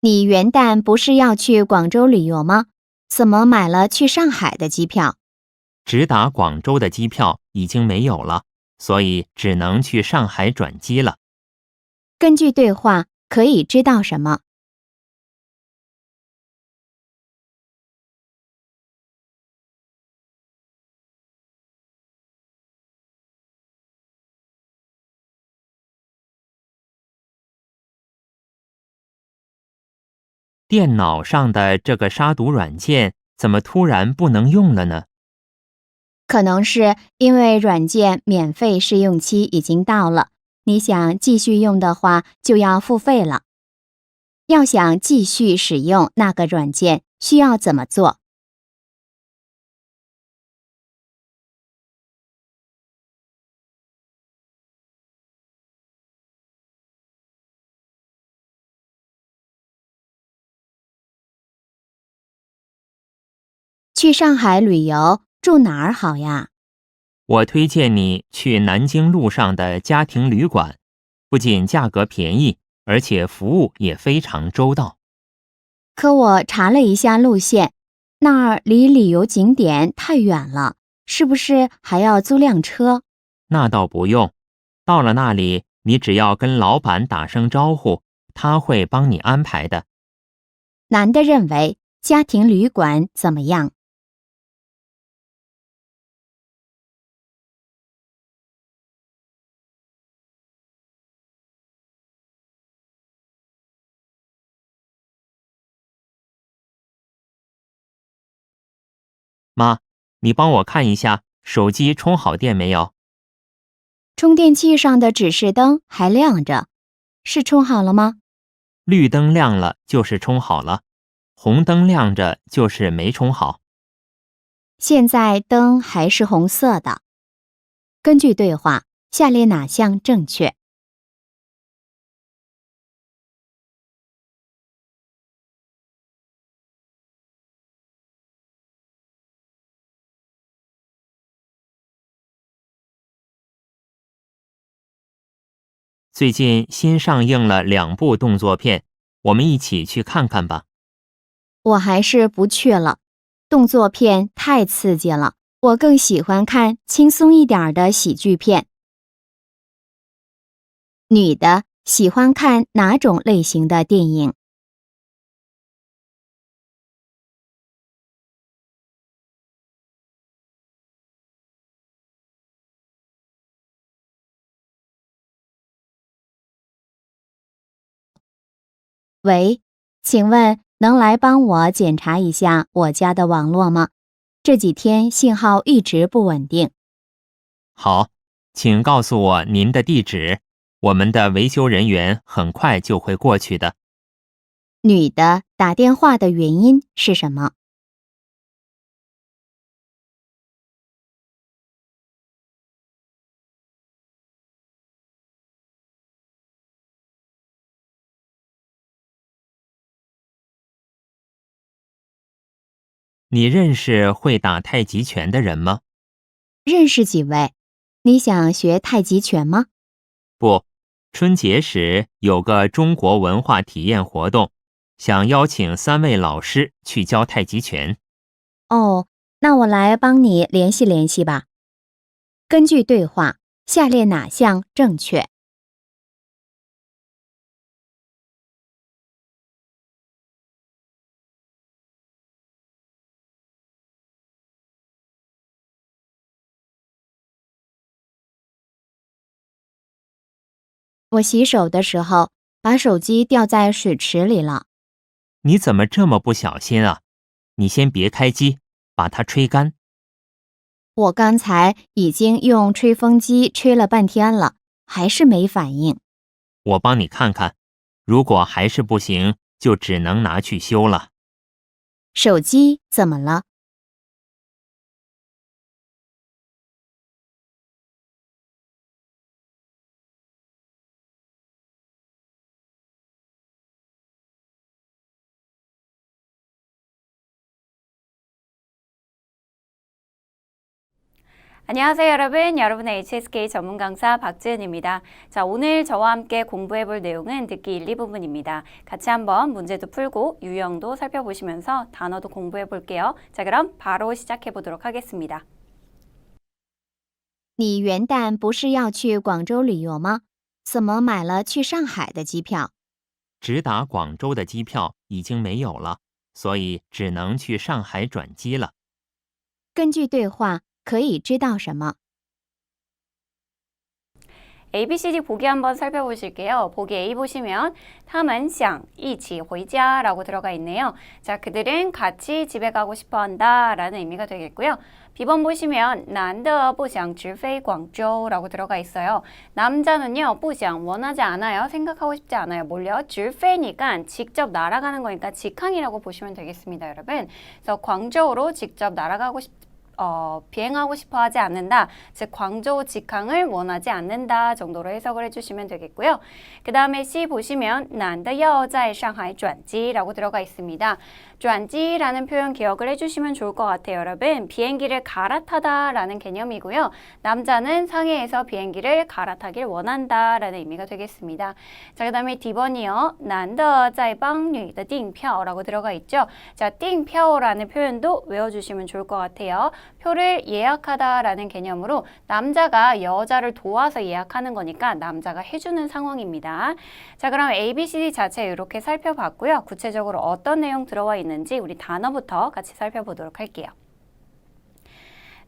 你元旦不是要去广州旅游吗？怎么买了去上海的机票？直达广州的机票已经没有了，所以只能去上海转机了。根据对话，可以知道什么？电脑上的这个杀毒软件怎么突然不能用了呢？可能是因为软件免费试用期已经到了，你想继续用的话就要付费了。要想继续使用那个软件，需要怎么做？去上海旅游，住哪儿好呀？我推荐你去南京路上的家庭旅馆，不仅价格便宜，而且服务也非常周到。可我查了一下路线，那儿离旅游景点太远了，是不是还要租辆车？那倒不用，到了那里，你只要跟老板打声招呼，他会帮你安排的。男的认为家庭旅馆怎么样？妈，你帮我看一下手机充好电没有？充电器上的指示灯还亮着，是充好了吗？绿灯亮了就是充好了，红灯亮着就是没充好。现在灯还是红色的。根据对话，下列哪项正确？最近新上映了2部动作片，我们一起去看看吧。我还是不去了，动作片太刺激了，我更喜欢看轻松一点儿的喜剧片。女的喜欢看哪种类型的电影？喂，请问能来帮我检查一下我家的网络吗？这几天信号一直不稳定。好，请告诉我您的地址，我们的维修人员很快就会过去的。女的打电话的原因是什么？你认识会打太极拳的人吗？认识几位？你想学太极拳吗？不，春节时有个中国文化体验活动，想邀请3位老师去教太极拳。哦，那我来帮你联系联系吧。根据对话，下列哪项正确？我洗手的时候把手机掉在水池里了。你怎么这么不小心啊？你先别开机，把它吹干。我刚才已经用吹风机吹了半天了，还是没反应。我帮你看看，如果还是不行，就只能拿去修了。手机怎么了？ 안녕하세요, 여러분. 여러분의 HSK 전문 강사 박지은입니다. 자, 오늘 저와 함께 공부해 볼 내용은 듣기 1, 2부분입니다. 같이 한번 문제도 풀고 유형도 살펴보시면서 단어도 공부해 볼게요. 자, 그럼 바로 시작해 보도록 하겠습니다. 你元旦不是要去广州旅游吗？怎么买了去上海的机票？直达广州的机票已经没有了，所以只能去上海转机了。根据对话，可以知道什么？ ABCD 보기 한번 살펴보실게요. 보기 A 보시면 他们想一起回家라고 들어가 있네요. 자, 그들은 같이 집에 가고 싶어 한다 라는 의미가 되겠고요. B번 보시면 男的不想直飞广州라고 들어가 있어요. 남자는요, 不想 원하지 않아요. 생각하고 싶지 않아요. 뭘요? 直飞니까 직접 날아가는 거니까 직항이라고 보시면 되겠습니다, 여러분. 그래서 광저우로 직접 날아가고 비행하고 싶어 하지 않는다. 즉, 광저우 직항을 원하지 않는다 정도로 해석을 해주시면 되겠고요. 그 다음에 C 보시면 男的要在上海转机라고 들어가 있습니다. 转机라는 표현 기억을 해주시면 좋을 것 같아요, 여러분. 비행기를 갈아타다 라는 개념이고요. 남자는 상해에서 비행기를 갈아타길 원한다 라는 의미가 되겠습니다. 자, 그 다음에 D번이요. 男的在帮女的订票라고 들어가 있죠. 자, 订票라는 표현도 외워주시면 좋을 것 같아요. 표를 예약하다 라는 개념으로 남자가 여자를 도와서 예약하는 거니까 남자가 해주는 상황입니다. 자, 그럼 ABCD 자체 이렇게 살펴봤고요. 구체적으로 어떤 내용 들어와 있는지 우리 단어부터 같이 살펴보도록 할게요.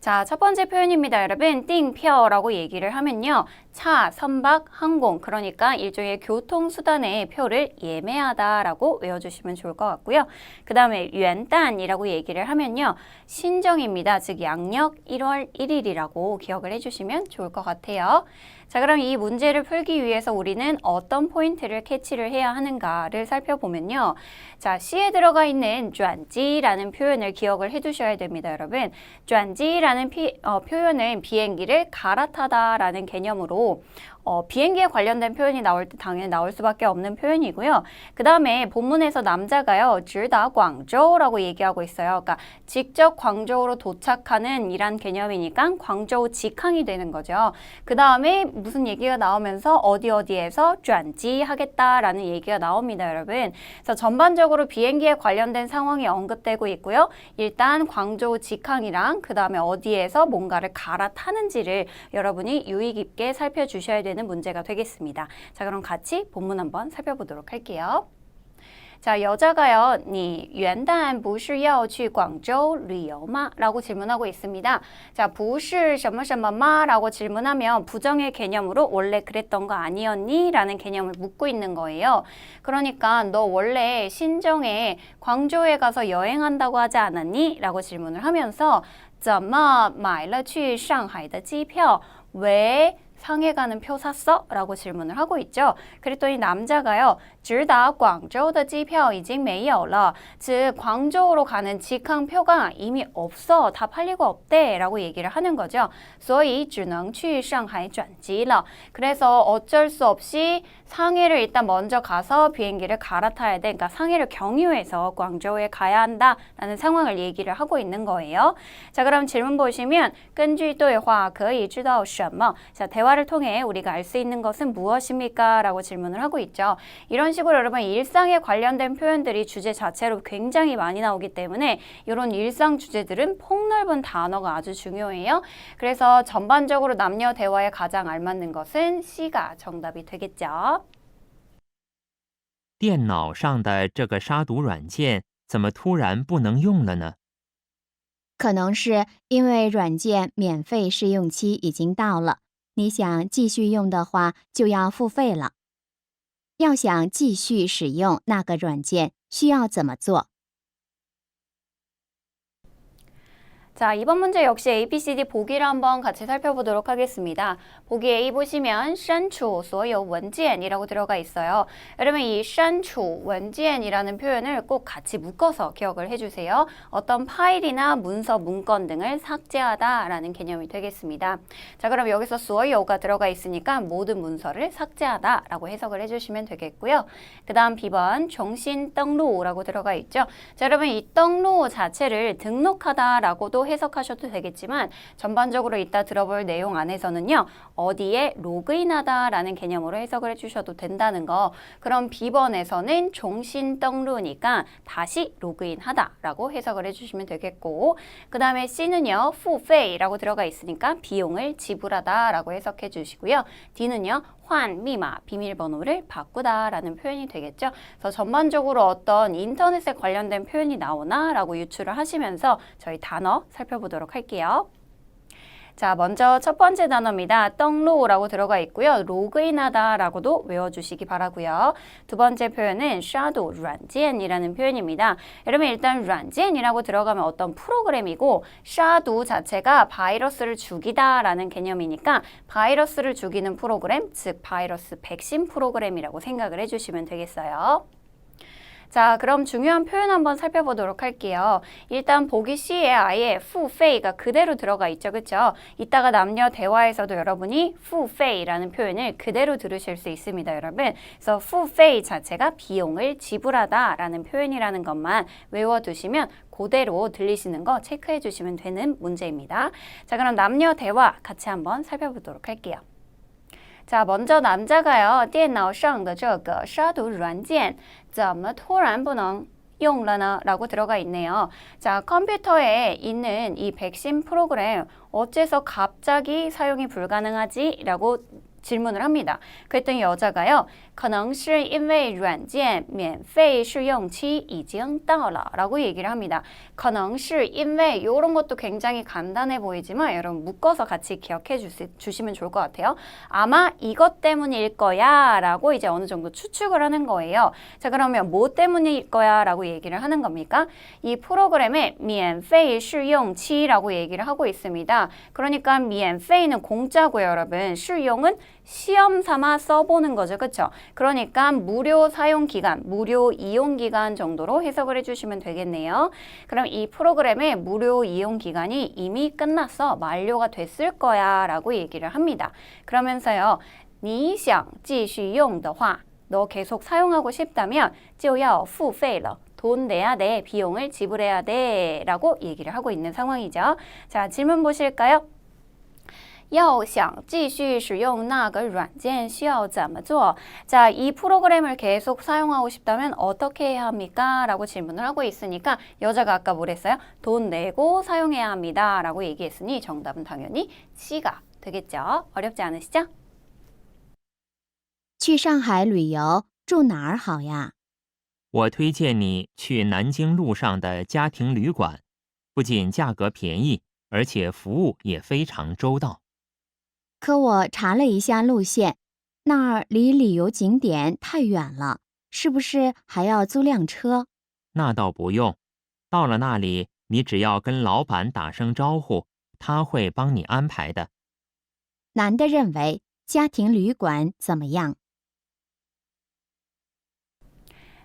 자, 첫 번째 표현입니다, 여러분. 订票라고 얘기를 하면요. 차, 선박, 항공, 그러니까 일종의 교통수단의 표를 예매하다라고 외워주시면 좋을 것 같고요. 그 다음에 元旦이라고 얘기를 하면요. 신정입니다. 즉 양력 1월 1일이라고 기억을 해주시면 좋을 것 같아요. 자, 그럼 이 문제를 풀기 위해서 우리는 어떤 포인트를 캐치를 해야 하는가를 살펴보면요. 자, C에 들어가 있는 转机라는 표현을 기억을 해두셔야 됩니다, 여러분. 转机라는 표현은 비행기를 갈아타다 라는 개념으로 비행기에 관련된 표현이 나올 때 당연히 나올 수밖에 없는 표현이고요. 그 다음에 본문에서 남자가요, 直达广州라고 얘기하고 있어요. 그러니까 직접 광저우로 도착하는 이란 개념이니까 광저우 직항이 되는 거죠. 그 다음에 무슨 얘기가 나오면서 어디에서 转机하겠다라는 얘기가 나옵니다, 여러분. 그래서 전반적으로 비행기에 관련된 상황이 언급되고 있고요. 일단 광저우 직항이랑 그 다음에 어디에서 뭔가를 갈아타는지를 여러분이 유의 깊게 살펴주셔야 되는 문제가 되겠습니다. 자, 그럼 같이 본문 한번 살펴보도록 할게요. 자, 여자가요, 你元旦不是要去广州旅游吗? 라고 질문하고 있습니다. 자, 不是什么什么吗? 라고 질문하면 부정의 개념으로 원래 그랬던 거 아니었니? 라는 개념을 묻고 있는 거예요. 그러니까 너 원래 신정에 광저우에 가서 여행한다고 하지 않았니? 라고 질문을 하면서 怎么买了去上海的机票? 왜 상해 가는 표 샀어? 라고 질문을 하고 있죠. 그랬더니 남자가요, 直达广州的机票已经没有了. 즉, 광저우로 가는 직항표가 이미 없어. 다 팔리고 없대. 라고 얘기를 하는 거죠. 所以只能去上海转机了. 그래서 어쩔 수 없이 상해를 일단 먼저 가서 비행기를 갈아타야 돼. 그러니까 상해를 경유해서 광저우에 가야 한다. 라는 상황을 얘기를 하고 있는 거예요. 자, 그럼 질문 보시면 根据对话可以知道什么? 자, 대화를 통해 우리가 알 수 있는 것은 무엇입니까? 라고 질문을 하고 있죠. 이런 식으로 여러분 일상에 관련된 표현들이 주제 자체로 굉장히 많이 나오기 때문에 이런 일상 주제들은 폭넓은 단어가 아주 중요해요. 그래서 전반적으로 남녀 대화에 가장 알맞는 것은 C가 정답이 되겠죠. 电脑上的这个杀毒软件怎么突然不能用了呢？可能是因为软件免费试用期已经到了，你想继续用的话就要付费了。要想继续使用那个软件，需要怎么做？ 자, 이번 문제 역시 ABCD 보기를 한번 같이 살펴보도록 하겠습니다. 보기 A 보시면 删除所有文件이라고 들어가 있어요. 여러분 이 删除文件이라는 표현을 꼭 같이 묶어서 기억을 해주세요. 어떤 파일이나 문서, 문건 등을 삭제하다 라는 개념이 되겠습니다. 자, 그럼 여기서 所有가 들어가 있으니까 모든 문서를 삭제하다 라고 해석을 해주시면 되겠고요. 그 다음 B번 重新登录라고 들어가 있죠. 자, 여러분 이 登录 자체를 등록하다 라고도 해석하셔도 되겠지만 전반적으로 이따 들어볼 내용 안에서는요. 어디에 로그인하다라는 개념으로 해석을 해주셔도 된다는 거. 그럼 B번에서는 종신 떡루니까 다시 로그인하다라고 해석을 해주시면 되겠고 그 다음에 C는요. 付费라고 들어가 있으니까 비용을 지불하다라고 해석해 주시고요. D는요. 환, 미마, 비밀번호를 바꾸다라는 표현이 되겠죠. 그래서 전반적으로 어떤 인터넷에 관련된 표현이 나오나 라고 유추를 하시면서 저희 단어 살펴보도록 할게요. 자, 먼저 첫 번째 단어입니다. 떡로라고 들어가 있고요. 로그인하다라고도 외워주시기 바라고요. 두 번째 표현은 샤도软件이라는 표현입니다. 여러분 일단 软件이라고 들어가면 어떤 프로그램이고 샤도 자체가 바이러스를 죽이다라는 개념이니까 바이러스를 죽이는 프로그램, 즉 바이러스 백신 프로그램이라고 생각을 해주시면 되겠어요. 자, 그럼 중요한 표현 한번 살펴보도록 할게요. 일단 보기 C에 아예 付费가 그대로 들어가 있죠. 그렇죠? 이따가 남녀 대화에서도 여러분이 付费라는 표현을 그대로 들으실 수 있습니다, 여러분. 그래서 付费자체가 비용을 지불하다라는 표현이라는 것만 외워두시면 그대로 들리시는 거 체크해 주시면 되는 문제입니다. 자, 그럼 남녀 대화 같이 한번 살펴보도록 할게요. 자, 먼저 남자가요. 电脑上的这个杀毒软件怎么突然不能用了呢? 라고 들어가 있네요. 자, 컴퓨터에 있는 이 백신 프로그램 어째서 갑자기 사용이 불가능하지? 라고 질문을 합니다. 그랬더니 여자가요. 可能是因为软件免费试用期已经到了라고 얘기를 합니다. 可能是因为이런 것도 굉장히 간단해 보이지만 여러분 묶어서 같이 기억해 주시면 좋을 것 같아요. 아마 이것 때문일 거야 라고 이제 어느 정도 추측을 하는 거예요. 자, 그러면 뭐 때문일 거야 라고 얘기를 하는 겁니까? 이 프로그램에 免费试用期라고 얘기를 하고 있습니다. 그러니까 免费는 공짜고요, 여러분. 试用은 시험 삼아 써보는 거죠. 그렇죠? 그러니까 무료 사용 기간, 무료 이용 기간 정도로 해석을 해주시면 되겠네요. 그럼 이 프로그램의 무료 이용 기간이 이미 끝났어, 만료가 됐을 거야 라고 얘기를 합니다. 그러면서요. 你想继续用的话, 너 계속 사용하고 싶다면 就要付费了. 돈 내야 돼, 비용을 지불해야 돼 라고 얘기를 하고 있는 상황이죠. 자, 질문 보실까요? 要想继续使用那个软件需要怎么做? 자, 이 프로그램을 계속 사용하고 싶다면 어떻게 해야 합니까? 라고 질문을 하고 있으니까 여자가 아까 뭐랬어요? 돈 내고 사용해야 합니다. 라고 얘기했으니 정답은 당연히 C가 되겠죠. 어렵지 않으시죠? 去上海旅游住哪儿好呀？我推荐你去南京路上的家庭旅馆，不仅价格便宜，而且服务也非常周到。可我查了一下路线，那儿离旅游景点太远了，是不是还要租辆车？那倒不用，到了那里，你只要跟老板打声招呼，他会帮你安排的。男的认为家庭旅馆怎么样？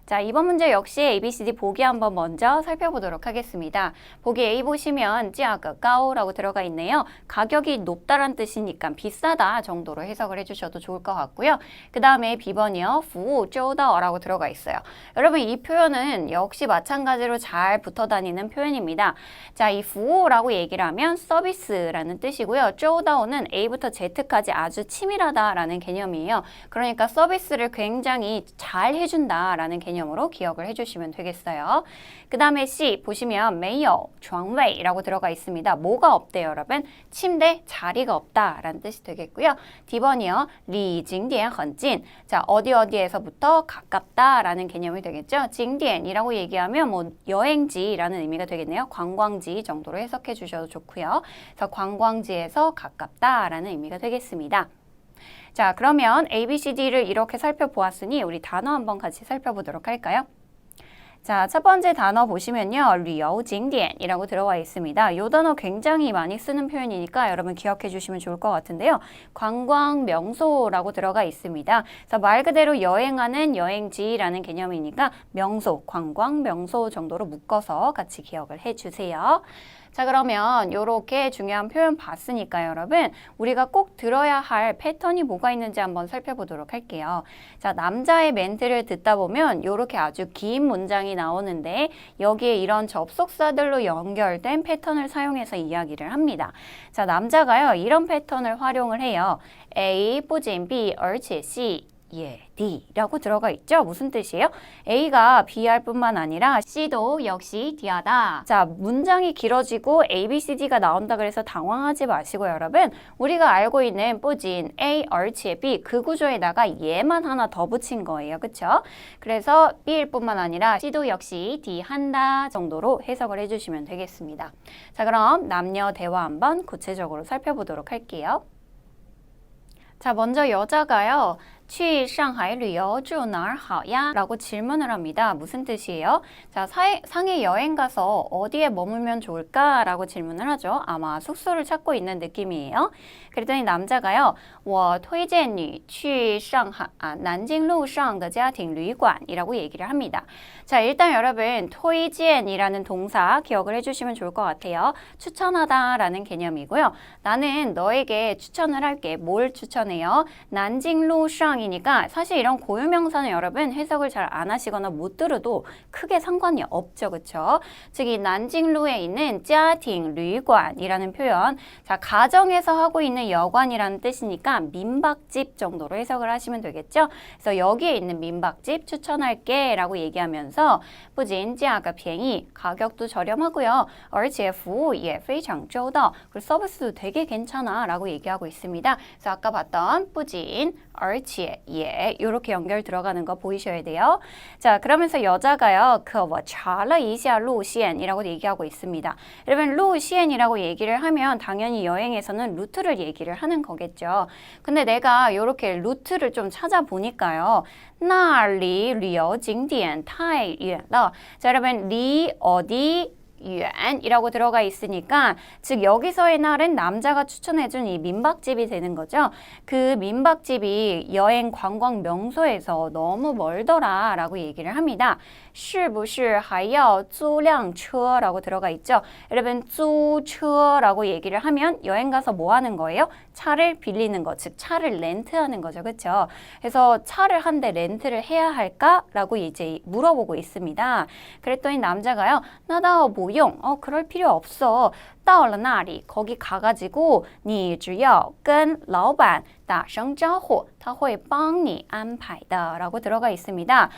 자, 이번 문제 역시 ABCD 보기 한번 먼저 살펴보도록 하겠습니다. 보기 A 보시면 价格高라고 들어가 있네요. 가격이 높다란 뜻이니까 비싸다 정도로 해석을 해주셔도 좋을 것 같고요. 그 다음에 B번이요. 服务周到라고 들어가 있어요. 여러분 이 표현은 역시 마찬가지로 잘 붙어 다니는 표현입니다. 자, 이 服务라고 얘기를 하면 서비스라는 뜻이고요. 周到는 A부터 Z까지 아주 치밀하다라는 개념이에요. 그러니까 서비스를 굉장히 잘 해준다라는 개념으로 기억을 해주시면 되겠어요. 그 다음에 C 보시면 没有床位라고 들어가 있습니다. 뭐가 없대요, 여러분? 침대, 자리가 없다라는 뜻이 되겠고요. D번이요. 离景点很近. 자, 어디에서부터 가깝다라는 개념이 되겠죠. 景点이라고 얘기하면 뭐 여행지라는 의미가 되겠네요. 관광지 정도로 해석해 주셔도 좋고요. 그래서 관광지에서 가깝다라는 의미가 되겠습니다. 자, 그러면 ABCD를 이렇게 살펴보았으니 우리 단어 한번 같이 살펴보도록 할까요? 자, 첫 번째 단어 보시면요. 旅游景点이라고 들어와 있습니다. 이 단어 굉장히 많이 쓰는 표현이니까 여러분 기억해 주시면 좋을 것 같은데요. 관광 명소라고 들어가 있습니다. 그래서 말 그대로 여행하는 여행지라는 개념이니까 명소, 관광 명소 정도로 묶어서 같이 기억을 해 주세요. 자, 그러면 이렇게 중요한 표현 봤으니까 여러분, 우리가 꼭 들어야 할 패턴이 뭐가 있는지 한번 살펴보도록 할게요. 자, 남자의 멘트를 듣다 보면 이렇게 아주 긴 문장이 나오는데 여기에 이런 접속사들로 연결된 패턴을 사용해서 이야기를 합니다. 자, 남자가요, 이런 패턴을 활용을 해요. A 不仅 B 而且 C 예, D라고 들어가 있죠? 무슨 뜻이에요? A가 B할 뿐만 아니라 C도 역시 D하다. 자, 문장이 길어지고 A, B, C, D가 나온다 그래서 당황하지 마시고 여러분, 우리가 알고 있는 不仅 A, 而且 B 그 구조에다가 얘만 하나 더 붙인 거예요. 그쵸? 그래서 B일 뿐만 아니라 C도 역시 D한다 정도로 해석을 해주시면 되겠습니다. 자, 그럼 남녀 대화 한번 구체적으로 살펴보도록 할게요. 자, 먼저 여자가요. 去上海旅游住哪儿好呀? 라고 질문을 합니다. 무슨 뜻이에요? 자, 상해 여행 가서 어디에 머물면 좋을까? 라고 질문을 하죠. 아마 숙소를 찾고 있는 느낌이에요. 그랬더니 남자가요. 我推荐你去上海南京路上的家庭旅馆이라고 얘기를 합니다. 자, 일단 여러분 推荐이라는 동사 기억을 해주시면 좋을 것 같아요. 추천하다 라는 개념이고요. 나는 너에게 추천을 할게. 뭘 추천해요? 난징路上이니까 사실 이런 고유명사는 여러분 해석을 잘 안 하시거나 못 들어도 크게 상관이 없죠. 그쵸? 즉 이 난징루에 있는家庭旅馆이라는 표현, 자, 가정에서 하고 있는 여관이라는 뜻이니까 민박집 정도로 해석을 하시면 되겠죠? 그래서 여기에 있는 민박집 추천할게 라고 얘기하면서 不仅价格便宜 가격도 저렴하고요. 而且服务也非常周到 그리고 서비스도 되게 괜찮아 라고 얘기하고 있습니다. 그래서 아까 봤던 不仅 而且 예, 이렇게 연결 들어가는 거 보이셔야 돼요. 자, 그러면서 여자가요. 我查了一下路线이라고 얘기하고 있습니다. 여러분, 路线이라고 얘기를 하면 당연히 여행에서는 루트를 얘기를 하는 거겠죠. 근데 내가 이렇게 루트를 좀 찾아보니까요. 那里旅游景点太远了. 자, 여러분, 리 어디 유엔이라고 들어가 있으니까 즉 여기서의 날은 남자가 추천해준 이 민박집이 되는 거죠. 그 민박집이 여행 관광 명소에서 너무 멀더라 라고 얘기를 합니다. 是不是还要租辆车 라고 들어가 있죠. 여러분 租车 라고 얘기를 하면 여행 가서 뭐 하는 거예요? 차를 빌리는 거, 즉 차를 렌트하는 거죠. 그렇죠? 그래서 차를 한 대 렌트를 해야 할까? 라고 이제 물어보고 있습니다. 그랬더니 남자가요. 나다 모용. 그럴 필요 없어. 到了那里 거기 가가지고 你只要跟老板打声招呼他会帮你安排的 라고 들어가 있습니다.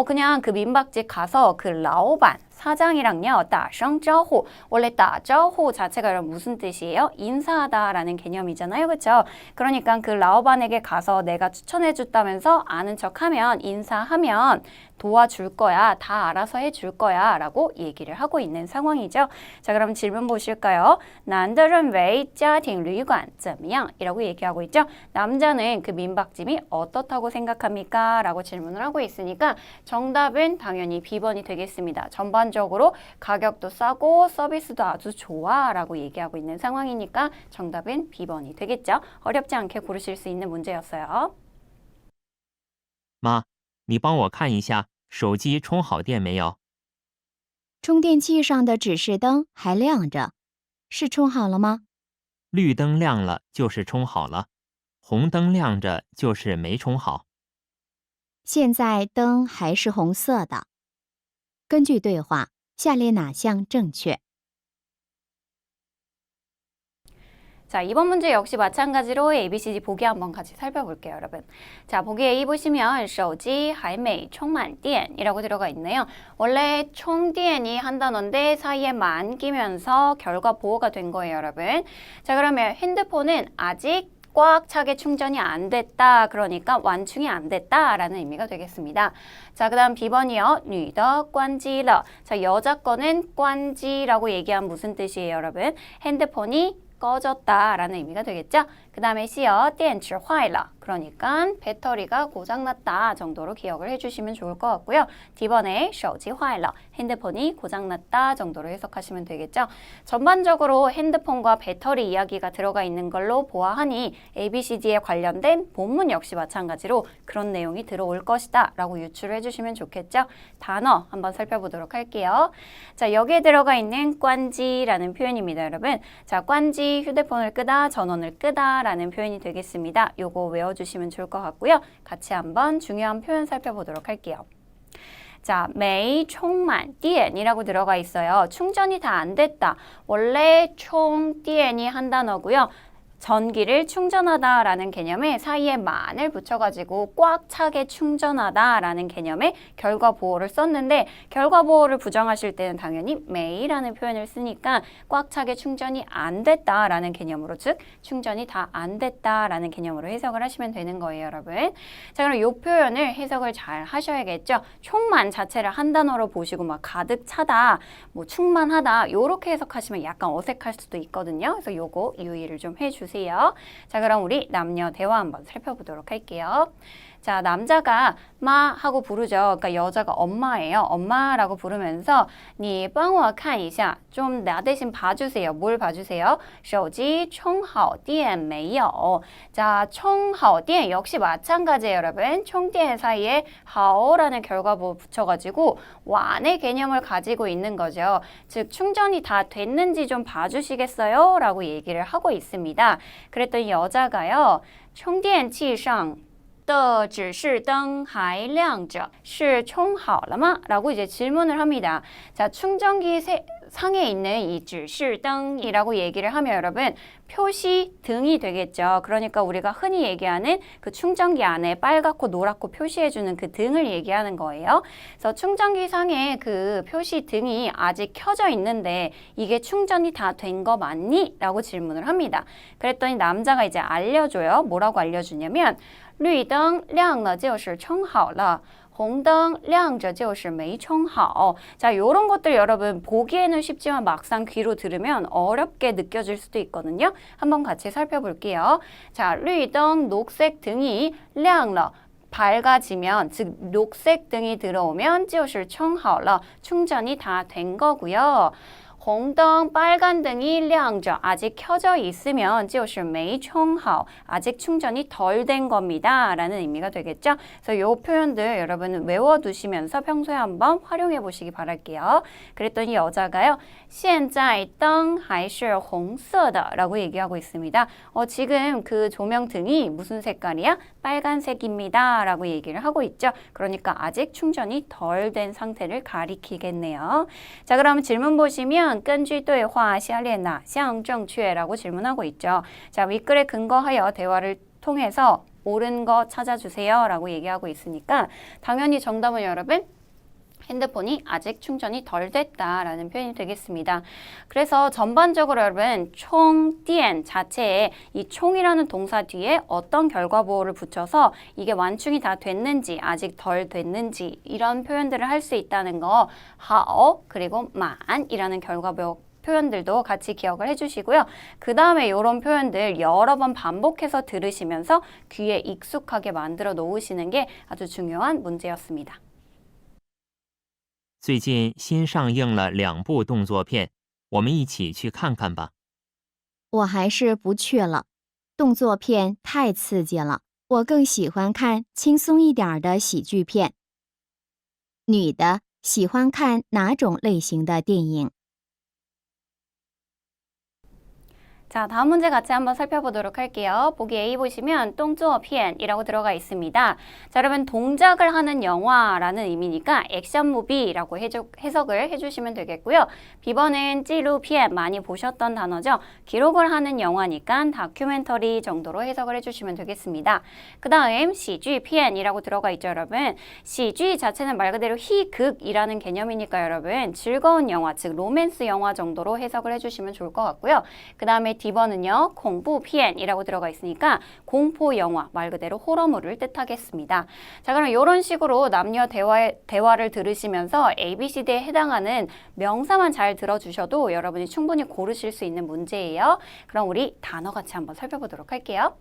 그냥 그 민박집 가서 그 라오반 사장이랑요 打声招呼 원래 打招呼 자체가 여러분 무슨 뜻이에요? 인사하다 라는 개념이잖아요. 그렇죠? 그러니까 그 라오반에게 가서 내가 추천해 줬다면서 아는 척하면 인사하면 도와줄 거야. 다 알아서 해줄 거야 라고 얘기를 하고 있는 상황이죠. 자, 그럼 질문 보실까요? 男的认为家庭旅馆怎么样? 이라고 얘기하고 있죠. 남자는 그 민박집이 어떻다고 생각합니까? 라고 질문을 하고 있으니까 정답은 당연히 B번이 되겠습니다. 전반적으로 가격도 싸고 서비스도 아주 좋아 라고 얘기하고 있는 상황이니까 정답은 B번이 되겠죠. 어렵지 않게 고르실 수 있는 문제였어요. 妈，你帮我看一下手机充好电没有？充电器上的指示灯还亮着，是充好了吗？绿灯亮了就是充好了，红灯亮着就是没充好。现在灯还是红色的。根据对话，下列哪项正确？ 자, 이번 문제 역시 마찬가지로 ABCD 보기 한번 같이 살펴볼게요, 여러분. 자, 보기 A 보시면 手机还没充满电 이라고 들어가 있네요. 원래充电이 한 단어인데 사이에 만 끼면서 결과 보호가 된 거예요, 여러분. 자, 그러면 핸드폰은 아직 꽉 차게 충전이 안 됐다. 그러니까 완충이 안 됐다 라는 의미가 되겠습니다. 자, 그 다음 B번이요. 女的关机了. 자, 여자 거는 关机라고 얘기하면 무슨 뜻이에요, 여러분? 핸드폰이 꺼졌다 라는 의미가 되겠죠? 그 다음에 C요. 电池坏了. 그러니까 배터리가 고장났다 정도로 기억을 해주시면 좋을 것 같고요. D번에 手机坏了. 핸드폰이 고장났다 정도로 해석하시면 되겠죠. 전반적으로 핸드폰과 배터리 이야기가 들어가 있는 걸로 보아하니 ABCD에 관련된 본문 역시 마찬가지로 그런 내용이 들어올 것이다 라고 유추를 해주시면 좋겠죠. 단어 한번 살펴보도록 할게요. 자, 여기에 들어가 있는 관지라는 표현입니다, 여러분. 자, 관지 휴대폰을 끄다, 전원을 끄다 라는 표현이 되겠습니다. 요거 외워주시면 좋을 것 같고요. 같이 한번 중요한 표현 살펴보도록 할게요. 자, 没充满电이라고 들어가 있어요. 충전이 다 안 됐다. 원래充电이 한 단어고요. 전기를 충전하다라는 개념에 사이에 만을 붙여가지고 꽉 차게 충전하다라는 개념의 결과 보호를 썼는데 결과 보호를 부정하실 때는 당연히 매이라는 표현을 쓰니까 꽉 차게 충전이 안 됐다라는 개념으로 즉 충전이 다 안 됐다라는 개념으로 해석을 하시면 되는 거예요, 여러분. 자, 그럼 이 표현을 해석을 잘 하셔야겠죠. 충만 자체를 한 단어로 보시고 막 가득 차다, 뭐 충만하다 이렇게 해석하시면 약간 어색할 수도 있거든요. 그래서 요거 유의를 좀 해주세요. 자, 그럼 우리 남녀 대화 한번 살펴보도록 할게요. 자, 남자가 마 하고 부르죠. 그러니까 여자가 엄마예요. 엄마라고 부르면서 你帮我看一下. 좀 나 대신 봐주세요. 뭘 봐주세요? 手机充好电没有? 자, 充好电 역시 마찬가지예요, 여러분.充电 사이에 好라는 결과보 붙여가지고 완의 개념을 가지고 있는 거죠. 즉 충전이 다 됐는지 좀 봐주시겠어요? 라고 얘기를 하고 있습니다. 그랬더니 여자가요. 充电器上的指示灯还亮着是充好了吗? 라고 이제 질문을 합니다. 자, 충전기 상에 있는 이 指示灯이라고 얘기를 하면 여러분 표시 등이 되겠죠. 그러니까 우리가 흔히 얘기하는 그 충전기 안에 빨갛고 노랗고 표시해주는 그 등을 얘기하는 거예요. 그래서 충전기 상에 그 표시 등이 아직 켜져 있는데 이게 충전이 다 된 거 맞니? 라고 질문을 합니다. 그랬더니 남자가 이제 알려줘요. 뭐라고 알려주냐면 绿灯亮了就是充好了 红灯亮着就是没充好. 자, 요런 것들 여러분 보기에는 쉽지만 막상 귀로 들으면 어렵게 느껴질 수도 있거든요. 한번 같이 살펴볼게요. 자, 绿灯 녹색 등이 亮了 밝아지면 즉 녹색 등이 들어오면 就是充好了 충전이 다 된 거고요. 红灯 빨간 등이 亮着 아직 켜져 있으면 就是没充好 아직 충전이 덜 된 겁니다 라는 의미가 되겠죠. 그래서 이 표현들 여러분 외워두시면서 평소에 한번 활용해 보시기 바랄게요. 그랬더니 여자가요. 现在灯还是红色的 라고 얘기하고 있습니다. 지금 그 조명등이 무슨 색깔이야? 빨간색입니다 라고 얘기를 하고 있죠. 그러니까 아직 충전이 덜 된 상태를 가리키겠네요. 자, 그럼 질문 보시면 根据对话下列哪项正确 라고 질문하고 있죠. 자, 윗글에 근거하여 대화를 통해서 옳은 거 찾아주세요 라고 얘기하고 있으니까 당연히 정답은 여러분 핸드폰이 아직 충전이 덜 됐다라는 표현이 되겠습니다. 그래서 전반적으로 여러분 총电 자체에 이 총이라는 동사 뒤에 어떤 결과 보호를 붙여서 이게 완충이 다 됐는지 아직 덜 됐는지 이런 표현들을 할 수 있다는 거 하오 그리고 만이라는 결과 보호 표현들도 같이 기억을 해주시고요. 그 다음에 이런 표현들 여러 번 반복해서 들으시면서 귀에 익숙하게 만들어 놓으시는 게 아주 중요한 문제였습니다. 最近新上映了2部动作片，我们一起去看看吧。我还是不去了，动作片太刺激了，我更喜欢看轻松一点的喜剧片。女的喜欢看哪种类型的电影？ 자, 다음 문제 같이 한번 살펴보도록 할게요. 보기 A 보시면 动作片이라고 들어가 있습니다. 자, 여러분 동작을 하는 영화라는 의미니까 액션 무비라고 해석을 해주시면 되겠고요. B번은 纪录片 많이 보셨던 단어죠. 기록을 하는 영화니까 다큐멘터리 정도로 해석을 해주시면 되겠습니다. 그 다음 喜剧片이라고 들어가 있죠, 여러분. 喜剧 자체는 말 그대로 희극이라는 개념이니까 여러분 즐거운 영화, 즉 로맨스 영화 정도로 해석을 해주시면 좋을 것 같고요. 그 다음에 D번은요. 공포片이라고 들어가 있으니까 공포 영화, 말 그대로 호러물을 뜻하겠습니다. 자, 그럼 이런 식으로 남녀 대화를 들으시면서 ABCD에 해당하는 명사만 잘 들어주셔도 여러분이 충분히 고르실 수 있는 문제예요. 그럼 우리 단어 같이 한번 살펴보도록 할게요.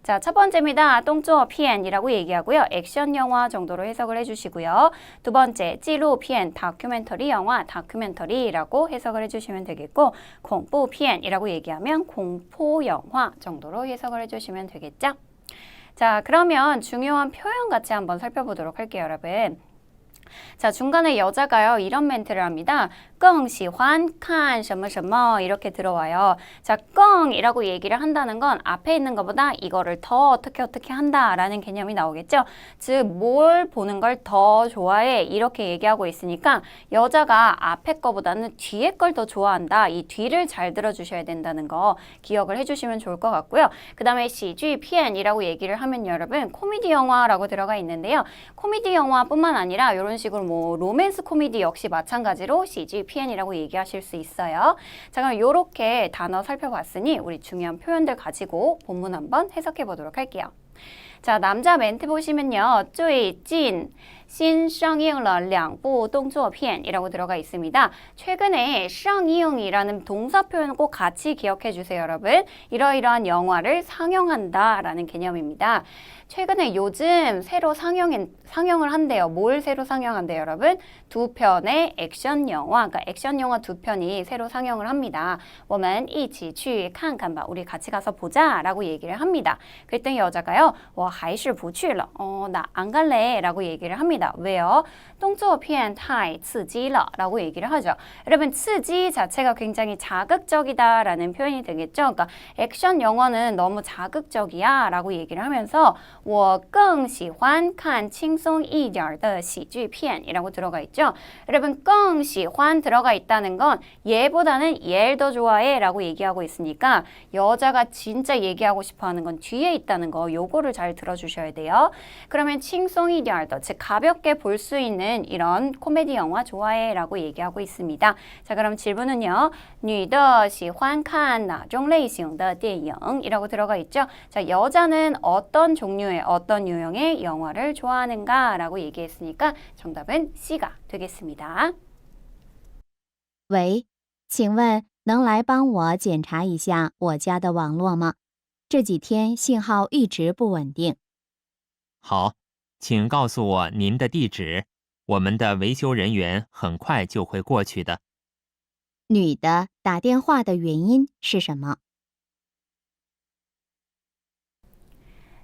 자, 첫 번째입니다. 动作片이라고 얘기하고요. 액션 영화 정도로 해석을 해주시고요. 두 번째, 纪录片, 다큐멘터리 영화, 다큐멘터리라고 해석을 해주시면 되겠고, 恐怖片이라고 얘기하면 공포 영화 정도로 해석을 해주시면 되겠죠? 자, 그러면 중요한 표현 같이 한번 살펴보도록 할게요, 여러분. 자, 중간에 여자가요, 이런 멘트를 합니다. 更喜欢看什么什么 이렇게 들어와요. 자, 更이라고 얘기를 한다는 건 앞에 있는 것보다 이거를 더 어떻게 한다라는 개념이 나오겠죠. 즉, 뭘 보는 걸 더 좋아해 이렇게 얘기하고 있으니까 여자가 앞에 거보다는 뒤에 걸 더 좋아한다. 이 뒤를 잘 들어주셔야 된다는 거 기억을 해주시면 좋을 것 같고요. 그 다음에 시쥐片이라고 얘기를 하면 여러분 코미디 영화라고 들어가 있는데요. 코미디 영화뿐만 아니라 이런 식으로 뭐 로맨스 코미디 역시 마찬가지로 시쥐片이라고 얘기하실 수 있어요. 자, 그럼 이렇게 단어 살펴봤으니 우리 중요한 표현들 가지고 본문 한번 해석해 보도록 할게요. 자, 남자 멘트 보시면요. 最近新上映了两部动作片이라고 들어가 있습니다. 최근에 上映이라는 동사 표현 꼭 같이 기억해 주세요, 여러분. 이러이러한 영화를 상영한다 라는 개념입니다. 최근에 요즘 새로 상영을 한대요. 뭘 새로 상영한대요, 여러분? 두 편의 액션 영화, 그러니까 액션 영화 두 편이 새로 상영을 합니다. 我们一起去看看吧. 우리 같이 가서 보자 라고 얘기를 합니다. 그랬더니 여자가요. 我还是不去了. 나 안 갈래 라고 얘기를 합니다. 왜요? 动作片太刺激了라고 얘기를 하죠. 여러분, 刺激 자체가 굉장히 자극적이다 라는 표현이 되겠죠. 그러니까 액션 영화는 너무 자극적이야 라고 얘기를 하면서 我更喜欢看轻松一点的喜剧片이라고 들어가 있죠. 여러분, 更喜欢 들어가 있다는 건 얘보다는 얘를 더 좋아해 라고 얘기하고 있으니까 여자가 진짜 얘기하고 싶어 하는 건 뒤에 있다는 거 요거를 잘 들어주셔야 돼요. 그러면 轻松一点的, 즉 가볍게 볼 수 있는 이런 코미디 영화 좋아해 라고 얘기하고 있습니다. 자, 그럼 질문은요. 女的喜欢看哪种类型的电影 이라고 들어가 있죠. 자, 여자는 어떤 종류의 어떤 유형의 영화를 좋아하는가 라고 얘기했으니까 정답은 C가 되겠습니다. 喂，请问能来帮我检查一下我家的网络吗？这几天信号一直不稳定。好，请告诉我您的地址，我们的维修人员很快就会过去的。女的打电话的原因是什么？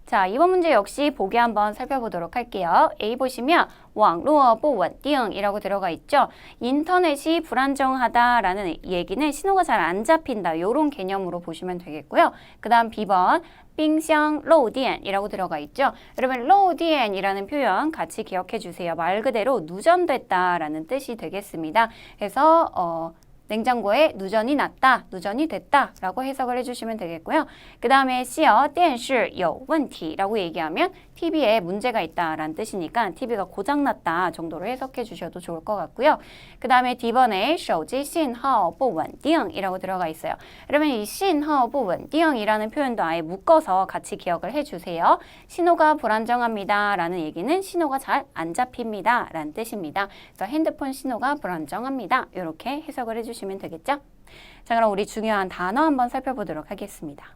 자, 이번 문제 역시 보기 한번 살펴보도록 할게요. A 보시면 网络不稳定이라고 들어가 있죠. 인터넷이 불안정하다라는 얘기는 신호가 잘 안 잡힌다. 이런 개념으로 보시면 되겠고요. 그 다음 B번 冰箱漏电이라고 들어가 있죠. 여러분, 漏电이라는 표현 같이 기억해 주세요. 말 그대로 누전됐다라는 뜻이 되겠습니다. 그래서 냉장고에 누전이 났다, 누전이 됐다 라고 해석을 해주시면 되겠고요. 그 다음에 C요. 电视有问题라고 얘기하면 TV에 문제가 있다 라는 뜻이니까 TV가 고장났다 정도로 해석해 주셔도 좋을 것 같고요. 그 다음에 D번에 手机信号不稳定이라고 들어가 있어요. 여러분, 이 信号不稳定이라는 표현도 아예 묶어서 같이 기억을 해주세요. 신호가 불안정합니다 라는 얘기는 신호가 잘 안 잡힙니다 라는 뜻입니다. 그래서 핸드폰 신호가 불안정합니다. 이렇게 해석을 해주시면 되겠죠? 자, 그럼 우리 중요한 단어 한번 살펴보도록 하겠습니다.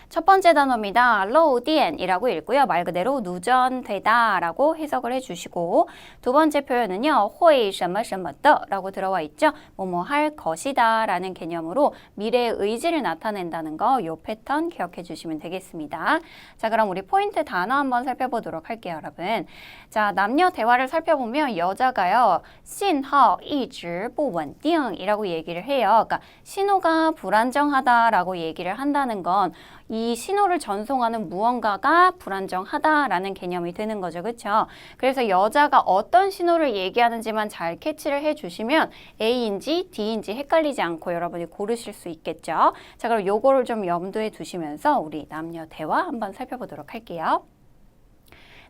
첫 번째 단어입니다. 漏电이라고 읽고요. 말 그대로 누전되다 라고 해석을 해주시고, 두 번째 표현은요. 会什么什么的라고 들어와 있죠. 뭐뭐 할 것이다 라는 개념으로 미래의 의지를 나타낸다는 거, 요 패턴 기억해 주시면 되겠습니다. 자, 그럼 우리 포인트 단어 한번 살펴보도록 할게요, 여러분. 자, 남녀 대화를 살펴보면 여자가요. 信号一直不稳定이라고 얘기를 해요. 그러니까 신호가 불안정하다라고 얘기를 한다는 건 이 신호를 전송하는 무언가가 불안정하다라는 개념이 되는 거죠. 그렇죠? 그래서 여자가 어떤 신호를 얘기하는지만 잘 캐치를 해주시면 A인지 D인지 헷갈리지 않고 여러분이 고르실 수 있겠죠. 자, 그럼 요거를 좀 염두에 두시면서 우리 남녀 대화 한번 살펴보도록 할게요.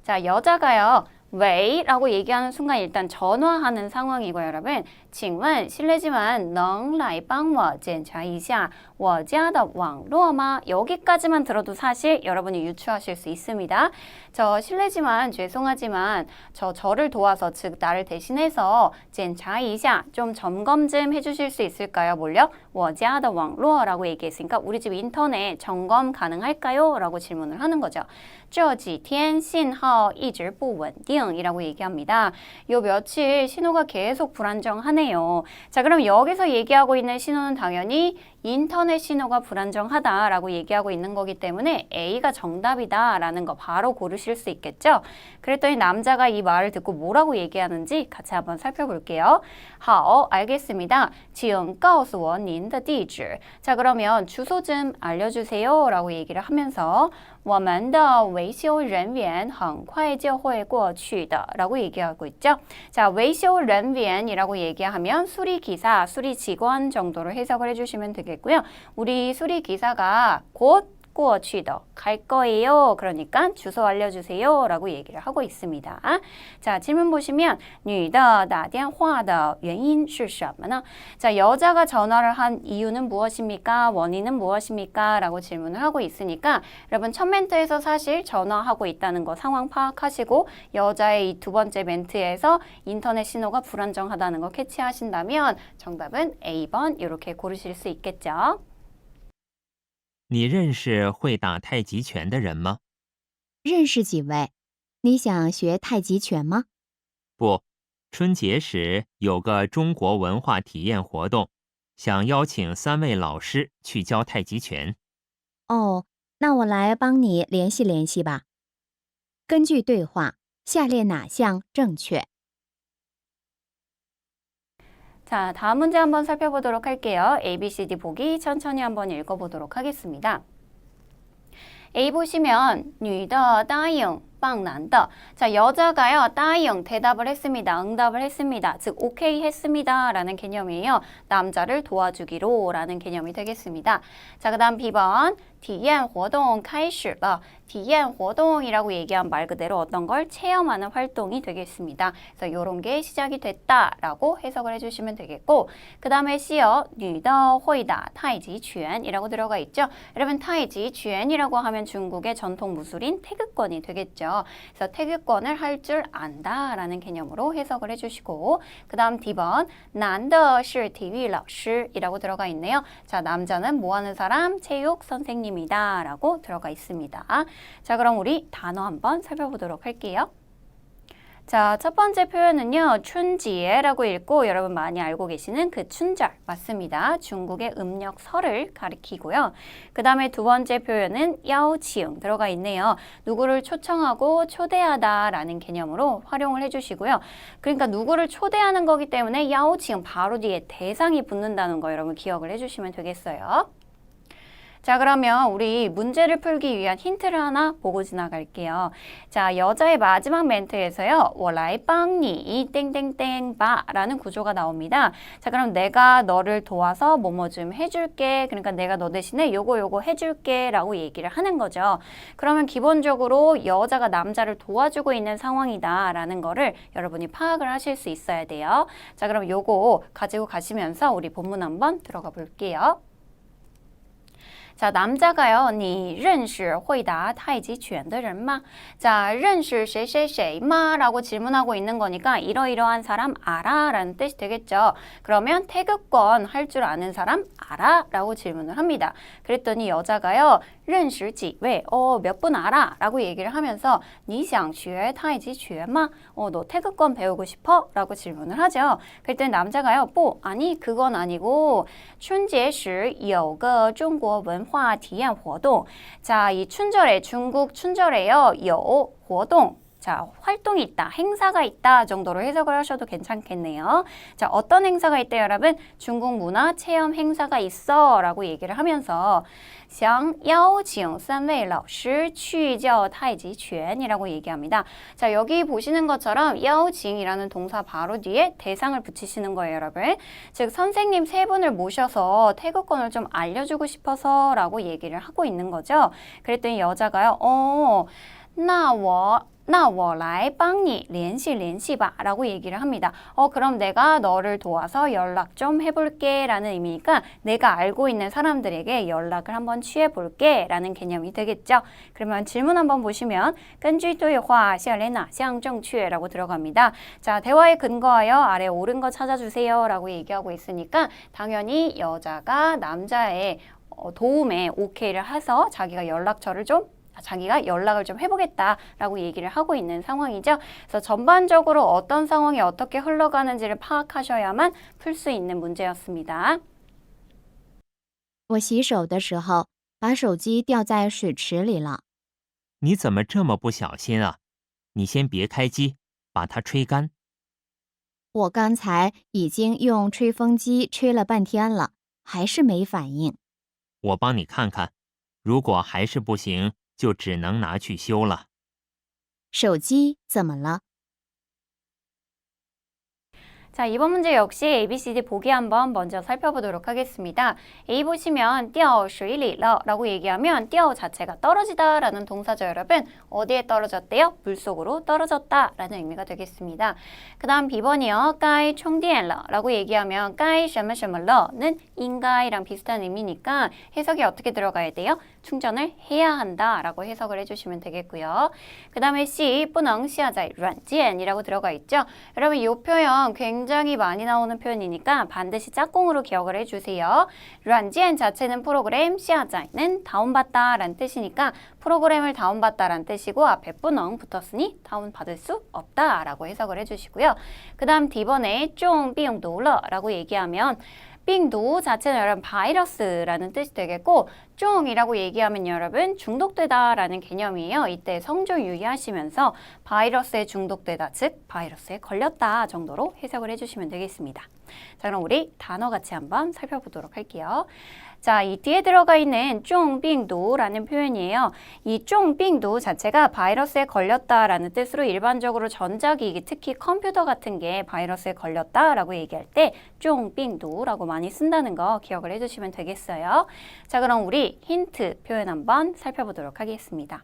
자, 여자가요. 왜라고 얘기하는 순간 일단 전화하는 상황이고요, 여러분. 请问 실례지만 能来帮我检查一下我家的网络吗? 여기까지만 들어도 사실 여러분이 유추하실 수 있습니다. 저 실례지만 죄송하지만 저를 도와서 즉 나를 대신해서 检查一下 좀 점검 좀 해주실 수 있을까요? 뭘요? 我家的网络라고 얘기했으니까 우리 집 인터넷 점검 가능할까요? 라고 질문을 하는 거죠. 这几天信号一直不稳定이라고 얘기합니다. 요 며칠 신호가 계속 불안정하네요. 자, 그럼 여기서 얘기하고 있는 신호는 당연히 인터넷 신호가 불안정하다라고 얘기하고 있는 거기 때문에 A가 정답이다라는 거 바로 고르실 수 있겠죠? 그랬더니 남자가 이 말을 듣고 뭐라고 얘기하는지 같이 한번 살펴볼게요. 好, 알겠습니다. 请告诉我您的地址. 자, 그러면 주소 좀 알려주세요 라고 얘기를 하면서 我们的维修人员很快就会过去的 라고 얘기하고 있죠. 자, 维修人员이라고 얘기하면 수리기사, 수리직원 정도로 해석을 해주시면 되겠고요. 우리 수리기사가 곧 过去的, 갈 거예요. 그러니까 주소 알려주세요 라고 얘기를 하고 있습니다. 자, 질문 보시면 女的打电话的原因是什么呢? 자, 여자가 전화를 한 이유는 무엇입니까? 원인은 무엇입니까? 라고 질문을 하고 있으니까 여러분 첫 멘트에서 사실 전화하고 있다는 거 상황 파악하시고 여자의 이 두 번째 멘트에서 인터넷 신호가 불안정하다는 거 캐치하신다면 정답은 A번 이렇게 고르실 수 있겠죠. 你认识会打太极拳的人吗？认识几位？你想学太极拳吗？不，春节时有个中国文化体验活动，想邀请3位老师去教太极拳。哦，那我来帮你联系联系吧。根据对话，下列哪项正确？ 자, 다음 문제 한번 살펴보도록 할게요. A, B, C, D 보기 천천히 한번 읽어보도록 하겠습니다. A 보시면 女的答应帮男的. 자, 여자가요. 答应 대답을 했습니다. 응답을 했습니다. 즉 오케이 했습니다. 라는 개념이에요. 남자를 도와주기로 라는 개념이 되겠습니다. 자, 그 다음 B번 体验活动开始了. 体验活动이라고 얘기한 말 그대로 어떤 걸 체험하는 활동이 되겠습니다. 그래서 이런 게 시작이 됐다라고 해석을 해주시면 되겠고 그 다음에 C요. 女的会打太极拳이라고 들어가 있죠. 여러분 太极拳이라고 하면 중국의 전통 무술인 태극권이 되겠죠. 그래서 태극권을 할 줄 안다라는 개념으로 해석을 해주시고 그 다음 D번 男的是体育老师이라고 들어가 있네요. 자, 남자는 뭐 하는 사람? 체육 선생님이다 라고 들어가 있습니다. 자, 그럼 우리 단어 한번 살펴보도록 할게요. 자, 첫 번째 표현은요. 춘지에라고 읽고 여러분 많이 알고 계시는 그 춘절 맞습니다. 중국의 음력 설을 가리키고요. 그 다음에 두 번째 표현은 야오칭 들어가 있네요. 누구를 초청하고 초대하다라는 개념으로 활용을 해주시고요. 그러니까 누구를 초대하는 거기 때문에 야오칭 바로 뒤에 대상이 붙는다는 거 여러분 기억을 해주시면 되겠어요. 자, 그러면 우리 문제를 풀기 위한 힌트를 하나 보고 지나갈게요. 자, 여자의 마지막 멘트에서요. 我来帮你 땡땡땡 봐 라는 구조가 나옵니다. 자, 그럼 내가 너를 도와서 뭐뭐 좀 해줄게. 그러니까 내가 너 대신에 요거 해줄게 라고 얘기를 하는 거죠. 그러면 기본적으로 여자가 남자를 도와주고 있는 상황이다 라는 거를 여러분이 파악을 하실 수 있어야 돼요. 자, 그럼 요거 가지고 가시면서 우리 본문 한번 들어가 볼게요. 자, 남자가요. 你认识会打太极拳的人吗? 자, 认识谁谁谁吗? 라고 질문하고 있는 거니까 이러이러한 사람 알아? 라는 뜻이 되겠죠. 그러면 태극권 할 줄 아는 사람 알아? 라고 질문을 합니다. 그랬더니 여자가요. 认识几位? 몇 분 알아? 라고 얘기를 하면서 你想学太极拳吗? 너 태극권 배우고 싶어? 라고 질문을 하죠. 그랬더니 남자가요. 아니 그건 아니고 春节时有个中国文化体验活动. 자, 이 춘절에 중국 춘절에요. 有活动. 자, 활동이 있다, 행사가 있다 정도로 해석을 하셔도 괜찮겠네요. 자, 어떤 행사가 있대요, 여러분? 중국 문화 체험 행사가 있어 라고 얘기를 하면서 想邀请3位老师去教太极拳이라고 얘기합니다. 자, 여기 보시는 것처럼 邀请이라는 동사 바로 뒤에 대상을 붙이시는 거예요, 여러분. 즉, 선생님 3분을 모셔서 태극권을 좀 알려주고 싶어서 라고 얘기를 하고 있는 거죠. 그랬더니 여자가요. 那那我来帮你联系吧라고 얘기를 합니다. 그럼 내가 너를 도와서 연락 좀 해볼게 라는 의미니까 내가 알고 있는 사람들에게 연락을 한번 취해볼게 라는 개념이 되겠죠. 그러면 질문 한번 보시면 根据对话下列哪项正确 라고 들어갑니다. 자, 대화에 근거하여 아래 옳은 거 찾아주세요 라고 얘기하고 있으니까 당연히 여자가 남자의 도움에 오케이를 해서 자기가 연락을 좀 해보겠다라고 얘기를 하고 있는 상황이죠. 그래서 전반적으로 어떤 상황이 어떻게 흘러가는지를 파악하셔야만 풀 수 있는 문제였습니다. 我洗手的时候把手机掉在水池里了。你怎么这么不小心啊？你先别开机，把它吹干。我刚才已经用吹风机吹了半天了，还是没反应。我帮你看看，如果还是不行，就只能拿去修了。手机怎么了？ 자, 이번 문제 역시 ABCD 보기 한번 먼저 살펴보도록 하겠습니다. A 보시면 掉水里了라고 얘기하면 掉 자체가 떨어지다 라는 동사죠, 여러분. 어디에 떨어졌대요? 물속으로 떨어졌다 라는 의미가 되겠습니다. 그 다음 B번이요. 该充电了라고 얘기하면 该什么什么了는 인가이랑 비슷한 의미니까 해석이 어떻게 들어가야 돼요? 충전을 해야 한다 라고 해석을 해주시면 되겠고요. 그 다음에 C, 不能下载软件이라고 들어가 있죠. 여러분 이 표현 굉장히 많이 나오는 표현이니까 반드시 짝꿍으로 기억을 해주세요. 软件 자체는 프로그램, 下载는 다운받다 라는 뜻이니까 프로그램을 다운받다 라는 뜻이고 앞에 不能 붙었으니 다운받을 수 없다 라고 해석을 해주시고요. 그 다음 D번에 中病毒了라고 얘기하면 빙도 자체는 여러분 바이러스라는 뜻이 되겠고 쫑이라고 얘기하면 여러분 중독되다 라는 개념이에요. 이때 성조 유의하시면서 바이러스에 중독되다 즉 바이러스에 걸렸다 정도로 해석을 해주시면 되겠습니다. 자, 그럼 우리 단어 같이 한번 살펴보도록 할게요. 자, 이 뒤에 들어가 있는 中病毒라는 표현이에요. 이 中病毒 자체가 바이러스에 걸렸다라는 뜻으로 일반적으로 전자기기, 특히 컴퓨터 같은 게 바이러스에 걸렸다라고 얘기할 때 中病毒라고 많이 쓴다는 거 기억을 해주시면 되겠어요. 자, 그럼 우리 힌트 표현 한번 살펴보도록 하겠습니다.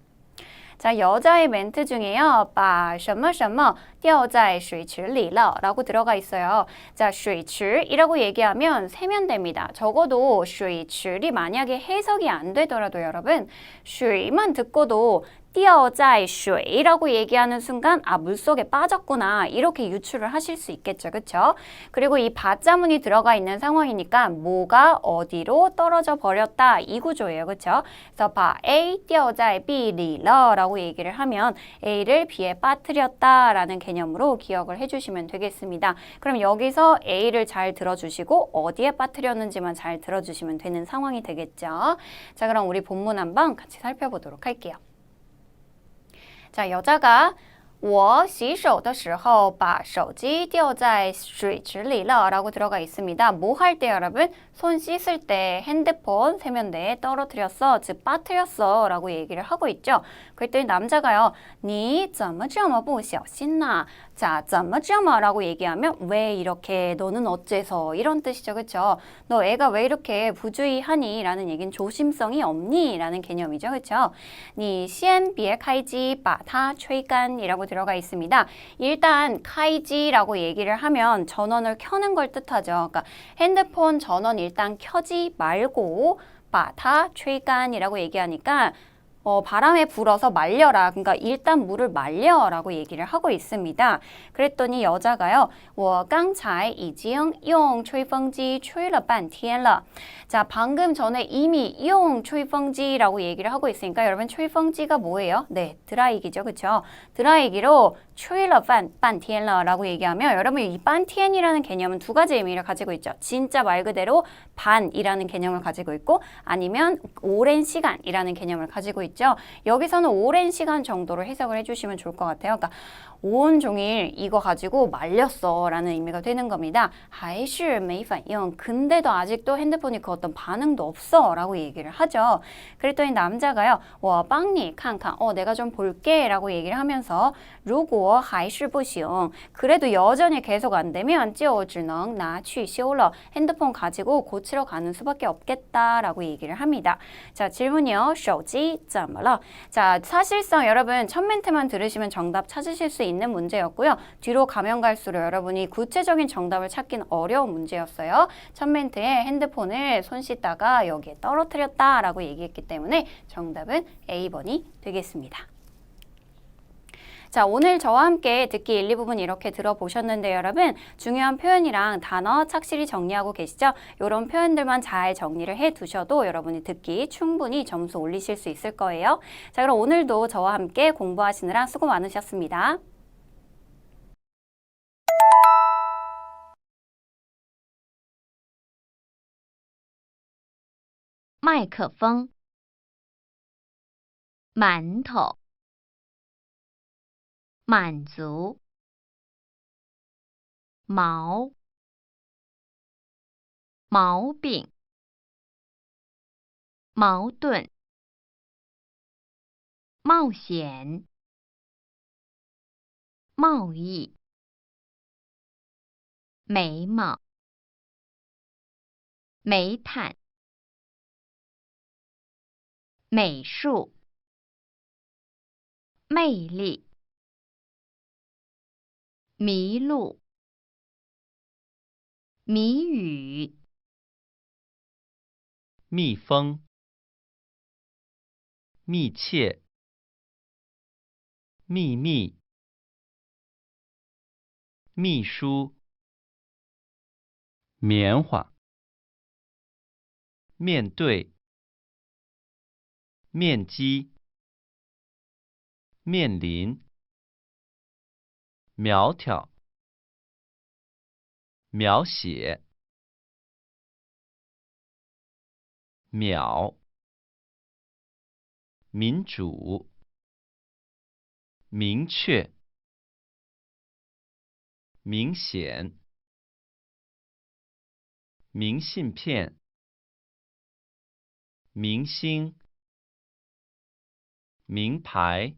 자, 여자의 멘트 중에요. 把什么什么掉在水池里了 라고 들어가 있어요. 자, 水池이라고 얘기하면 세면대입니다. 적어도 水池이 만약에 해석이 안 되더라도 여러분 水만 듣고도 掉在水라고 얘기하는 순간 물속에 빠졌구나 이렇게 유추를 하실 수 있겠죠. 그렇죠? 그리고 이 바자문이 들어가 있는 상황이니까 뭐가 어디로 떨어져 버렸다 이 구조예요. 그렇죠? 그래서 把 A 掉在 B里了 라고 얘기를 하면 A를 B에 빠뜨렸다 라는 개념으로 기억을 해주시면 되겠습니다. 그럼 여기서 A를 잘 들어주시고 어디에 빠뜨렸는지만 잘 들어주시면 되는 상황이 되겠죠. 자, 그럼 우리 본문 한번 같이 살펴보도록 할게요. 자, 여자가 我洗手的时候把手机掉在水池里了 라고 들어가 있습니다. 뭐 할 때 여러분? 손 씻을 때 핸드폰 세면대에 떨어뜨렸어, 즉 빠뜨렸어 라고 얘기를 하고 있죠. 그랬더니 남자가요. 你怎么这么不小心呢? 자, 怎么这么 라고 얘기하면 왜 이렇게, 너는 어째서 이런 뜻이죠. 그렇죠? 너 애가 왜 이렇게 부주의하니? 라는 얘기는 조심성이 없니? 라는 개념이죠. 그렇죠? 你先别开机把它吹干 이라고 들어가 있습니다. 일단 카이지라고 얘기를 하면 전원을 켜는 걸 뜻하죠. 그러니까 핸드폰 전원 일단 켜지 말고 바타吹干이라고 얘기하니까 바람에 불어서 말려라. 그러니까 일단 물을 말려라고 얘기를 하고 있습니다. 그랬더니 여자가요. 我刚才已经用吹风机吹了半天了. 자, 방금 전에 이미 用吹风机라고 얘기를 하고 있으니까 여러분 吹风机가 뭐예요? 네, 드라이기죠. 그렇죠? 드라이기로 吹了半天了 라고 얘기하면 여러분 이 半天이라는 개념은 두 가지 의미를 가지고 있죠. 진짜 말 그대로 반이라는 개념을 가지고 있고 아니면 오랜 시간이라는 개념을 가지고 있죠. 여기서는 오랜 시간 정도로 해석을 해주시면 좋을 것 같아요. 그러니까 온종일 이거 가지고 말렸어 라는 의미가 되는 겁니다. 还是没反应. 근데도 아직도 핸드폰이 그 어떤 반응도 없어 라고 얘기를 하죠. 그랬더니 남자가요. 我帮你看看. 내가 좀 볼게 라고 얘기를 하면서 如果还是不行. 그래도 여전히 계속 안 되면 就只能拿去修了. 핸드폰 가지고 고치러 가는 수밖에 없겠다 라고 얘기를 합니다. 자, 질문이요. 手机怎么了? 자, 사실상 여러분 첫 멘트만 들으시면 정답 찾으실 수 있는 문제였고요. 뒤로 가면 갈수록 여러분이 구체적인 정답을 찾긴 어려운 문제였어요. 첫 멘트에 핸드폰을 손 씻다가 여기에 떨어뜨렸다라고 얘기했기 때문에 정답은 A번이 되겠습니다. 자, 오늘 저와 함께 듣기 1, 2부분 이렇게 들어보셨는데 여러분 중요한 표현이랑 단어 착실히 정리하고 계시죠? 이런 표현들만 잘 정리를 해두셔도 여러분이 듣기 충분히 점수 올리실 수 있을 거예요. 자, 그럼 오늘도 저와 함께 공부하시느라 수고 많으셨습니다. 麦克风，馒头，满足，毛，毛病，矛盾，冒险，贸易，眉毛，煤炭，美术，魅力，迷路，谜语，蜜蜂，密切，秘密，秘书，棉花，面对，面积，面临，苗条，描写，秒，民主，明确，明显，明信片，明星，名牌，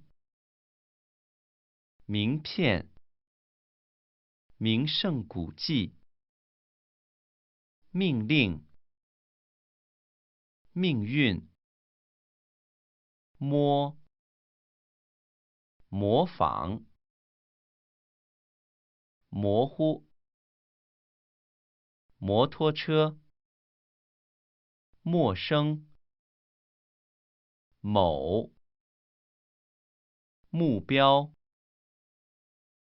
名片，名胜古迹，命令，命运，摸，模仿，模糊，摩托车，陌生，某，目标，